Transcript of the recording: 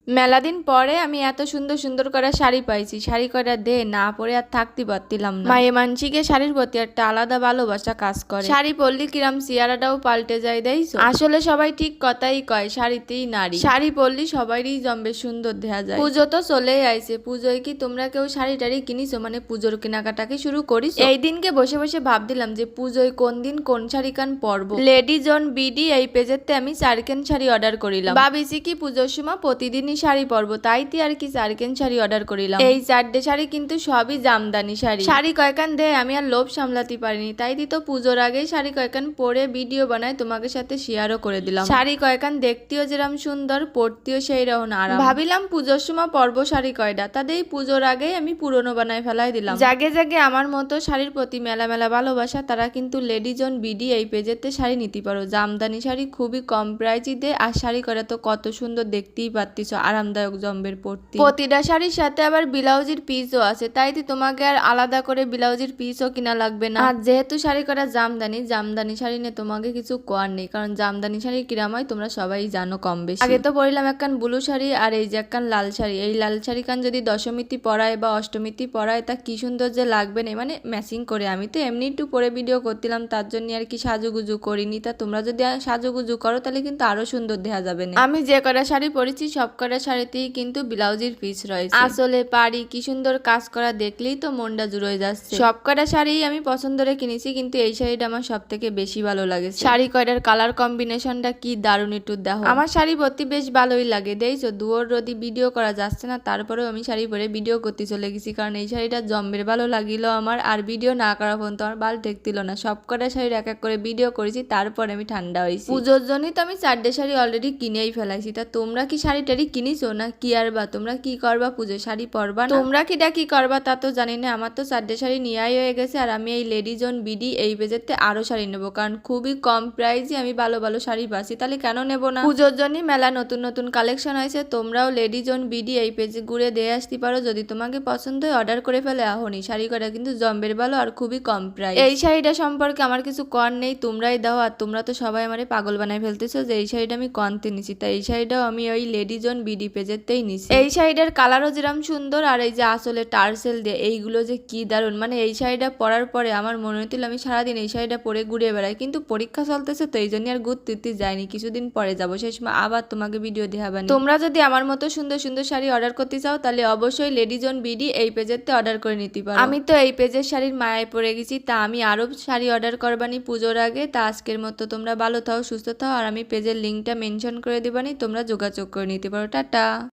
মেলা দিন পরে আমি এত সুন্দর সুন্দর করে শাড়ি পাইছি। শাড়ি কয়টা দে না পরে আর থাকতে পারতিলাম না। মায়ে মানসিকে শাড়ির প্রতি একটা আলাদা ভালোবাসা কাজ করে। শাড়ি পরলে কিরাম চেহারাটাও পাল্টে যায় দেইছো। আসলে সবাই ঠিক কথাই কয়, শাড়িতেই নারী। শাড়ি পরলে সবারই জম্বে সুন্দর দেখা যায়। পুজো তো চলেই আইছে, পুজোয় কি তোমরা কেউ শাড়ি টাড়ি কিনিছো? মানে পুজোর কেনাকাটাকে শুরু করিস? এই দিনকে বসে বসে ভাবদিলাম যে পুজোয় কোন দিন কোন শাড়ি কান পরবো। লেডিজ অন বিডি এই পেজেতে আমি চারকেন শাড়ি অর্ডার করিলাম। ভাবিছি কি পুজোর সময় প্রতিদিন শাড়ি পরবো, তাইতে আর কি চারকেন শাড়ি অর্ডার করিলাম। এই চারটে শাড়ি কিন্তু সবই জামদানি শাড়ি। শাড়ি কয়কান দে আমি আর লোভ সামলাতে পারিনি, তাই তো পুজোর আগেই শাড়ি কয়কান পরে ভিডিও বানায় তোমাদের সাথে শেয়ারও করে দিলাম। শাড়ি কয়কান দেখতেও যেরকম সুন্দর, পরতেও সেই রকম আরাম। ভাবিলাম পুজোর সময় পরবো শাড়ি কয়টা, তাদের পুজোর আগেই আমি পুরনো বানায় ফেলাই দিলাম। জাগে জাগে আমার মতো শাড়ির প্রতি মেলা মেলা ভালোবাসা তারা কিন্তু লেডিজ অন বিডি এই পেজেতে শাড়ি নিতে পারো। জামদানি শাড়ি খুবই কম প্রাইজে দে, আর শাড়ি করে তো কত সুন্দর দেখতেই পাচ্ছিস, আরামদায়ক জম্বের পরতে। প্রতিটা শাড়ির সাথে আবার ব্লাউজের পিসও আছে, তাই তো তোমাকে আর আলাদা করে ব্লাউজের পিসও কিনা লাগবে না। আর যেহেতু শাড়ি করা জামদানি, জামদানি শাড়ি নিয়ে তোমাকে কিছু কোয়ার নেই, কারণ জামদানি শাড়ি কিরাম হয় তোমরা সবাই জানো কম বেশি। আগে তো পরিলাম একখান ব্লু শাড়ি, আর এই যে একখান লাল শাড়ি। এই লাল শাড়ি কান যদি দশমীতি পরায় বা অষ্টমীতি পরায় তা কি সুন্দর যে লাগবে না, মানে ম্যাচিং করে। আমি তো এমনি একটু পরে ভিডিও করছিলাম, তার জন্য আর কি সাজুগুজু করিনি। তা তোমরা যদি সাজুগুজু করো তাহলে কিন্তু আরো সুন্দর দেখা যাবে না। আমি যে কটা শাড়ি পরেছি সব কটা শাড়িতেই কিন্তু ব্লাউজের পিস রয়েছে। আসলে পাড়ি কি সুন্দর কাজ করা, দেখলেই তো মনটা জুড়ে যাচ্ছে। সব কটা শাড়ি আমি পছন্দ করে কিনেছি, কিন্তু এই শাড়িটা আমার সব থেকে বেশি ভালো লাগে। শাড়ি কয়টার কালার কম্বিনেশনটা কি দারুণ, একটু দেখো। আমার শাড়ি পরতে বেশ ভালোই লাগে দেখছো। দুয়োর রোদি ভিডিও করা যাচ্ছে না, তারপরেও আমি শাড়ি পরে ভিডিও করতে চলে গেছি, কারণ এই শাড়িটা জম্বের ভালো লাগিল আমার। আর ভিডিও না করা পর্যন্ত আমার ভালো ঠেকছিল না। সব কটা শাড়ির এক এক করে ভিডিও করেছি, তারপরে আমি ঠান্ডা হয়েছি। পুজোর জন্যই তো আমি চারটে শাড়ি অলরেডি কিনেই ফেলাইছি। তা তোমরা কি শাড়ি টাড়ি কিনিছো না কি? আর বা তোমরা কি করবা পুজো, শাড়ি পরবা না? তোমরা কিটা কি করবা তা তো জানি না। আমার তো চারটে শাড়ি নিয়াই হয়ে গেছে, আর আমি এই লেডিজ অন বিডি এই পেজেতে আরো শাড়ি নেবো, কারণ খুবই কম প্রাইসে আমি ভালো ভালো শাড়ি পাচ্ছি, তাহলে কেন নেবো না? পুজোর জন্য মেলা নতুন নতুন কালেকশন হয়েছে, তোমরাও লেডিজ অন বিডি এই পেজে ঘুরে দিয়ে আসতে পারো। যদি তোমাকে পছন্দ হয় অর্ডার করে ফেলে আহনি। শাড়ি করা কিন্তু জম্বের ভালো আর খুবই কম প্রাইস। এই শাড়িটা সম্পর্কে আমার কিছু কর নেই, তোমরাই দাও। আর তোমরা তো সবাই আমারে পাগল বানায় ফেলতেছো যে এই শাড়িটা আমি কনতে নিছি, তাই এই শাড়িটাও আমি ওই লেডিজ অন বিডি পেজেতেই নিছি। এই শাড়িটার কালারও যেরকম সুন্দর, আর এই যে আসলে টার্সেল দিয়ে এইগুলো যে কি দারুণ। মানে এই শাড়িটা পরার পরে আমার মনে হচ্ছিল আমি সারাদিন এই শাড়িটা পরে ঘুরে বেড়াই, কিন্তু পরীক্ষা চলতেছে তো এই জন্য আর ঘুরতে যাইনি। কিছুদিন পরে যাবো, সেই সময় আবার তোমাকে ভিডিও দেখাবানি। তোমরা যদি আমার মতো সুন্দর সুন্দর শাড়ি অর্ডার করতে চাও তাহলে অবশ্যই লেডিজ অন বিডি এই পেজেতে অর্ডার করে নিতে পারো। আমি তো এই পেজের শাড়ির মায়ায় পড়ে গেছি, তা আমি আরো শাড়ি অর্ডার করবানি পুজোর আগে। তা আজকের মতো তোমরা ভালো থাও, সুস্থ থাও, আর আমি পেজের লিঙ্কটা মেনশন করে দিবানি, তোমরা যোগাযোগ করে নিতে পারো। টাটা।